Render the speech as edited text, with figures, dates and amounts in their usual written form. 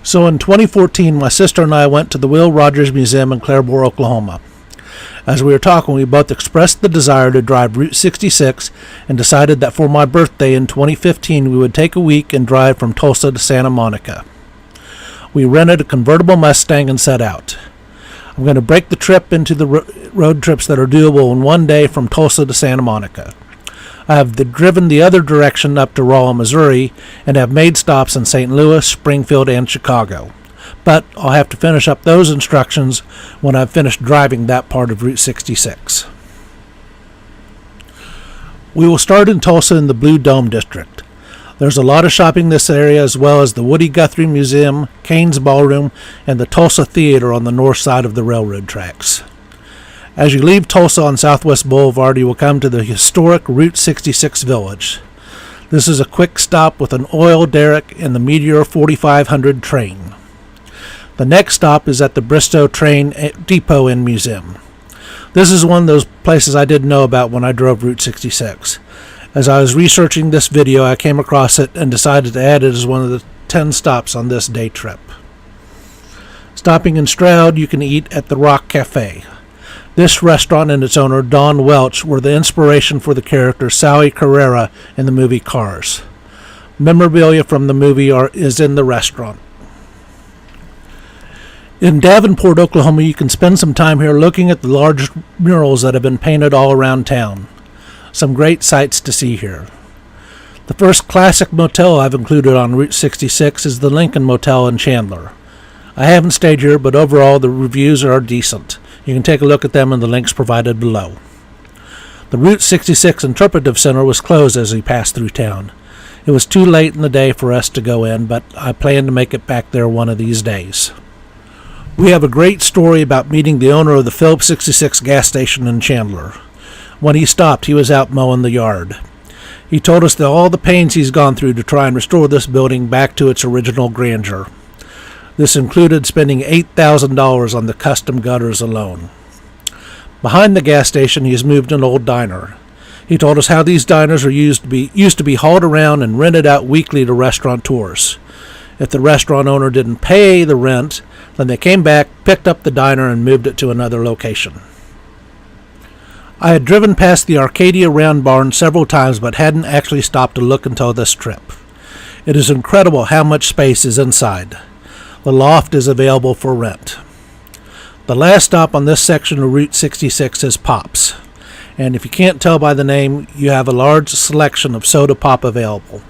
So in 2014, my sister and I went to the Will Rogers Museum in Claremore, Oklahoma. As we were talking, we both expressed the desire to drive Route 66 and decided that for my birthday in 2015 we would take a week and drive from Tulsa to Santa Monica. We rented a convertible Mustang and set out. I'm going to break the trip into the road trips that are doable in one day from Tulsa to Santa Monica. I have driven the other direction up to Rolla, Missouri, and have made stops in St. Louis, Springfield, and Chicago. But I'll have to finish up those instructions when I've finished driving that part of Route 66. We will start in Tulsa in the Blue Dome District. There's a lot of shopping in this area, as well as the Woody Guthrie Museum, Kane's Ballroom, and the Tulsa Theater on the north side of the railroad tracks. As you leave Tulsa on Southwest Boulevard, you will come to the historic Route 66 Village. This is a quick stop with an oil derrick and the Meteor 4500 train. The next stop is at the Bristow Train Depot and Museum. This is one of those places I didn't know about when I drove Route 66. As I was researching this video, I came across it and decided to add it as one of the 10 stops on this day trip. Stopping in Stroud, you can eat at the Rock Cafe. This restaurant and its owner, Don Welch, were the inspiration for the character Sally Carrera in the movie Cars. Memorabilia from the movie is in the restaurant. In Davenport, Oklahoma, you can spend some time here looking at the large murals that have been painted all around town. Some great sights to see here. The first classic motel I've included on Route 66 is the Lincoln Motel in Chandler. I haven't stayed here, but overall the reviews are decent. You can take a look at them in the links provided below. The Route 66 Interpretive Center was closed as we passed through town. It was too late in the day for us to go in, but I plan to make it back there one of these days. We have a great story about meeting the owner of the Phillips 66 gas station in Chandler. When he stopped, he was out mowing the yard. He told us that all the pains he's gone through to try and restore this building back to its original grandeur. This included spending $8,000 on the custom gutters alone. Behind the gas station, he has moved an old diner. He told us how these diners used to be hauled around and rented out weekly to restaurateurs. If the restaurant owner didn't pay the rent, then they came back, picked up the diner, and moved it to another location. I had driven past the Arcadia Round Barn several times, but hadn't actually stopped to look until this trip. It is incredible how much space is inside. The loft is available for rent. The last stop on this section of Route 66 is Pops, and if you can't tell by the name, you have a large selection of soda pop available.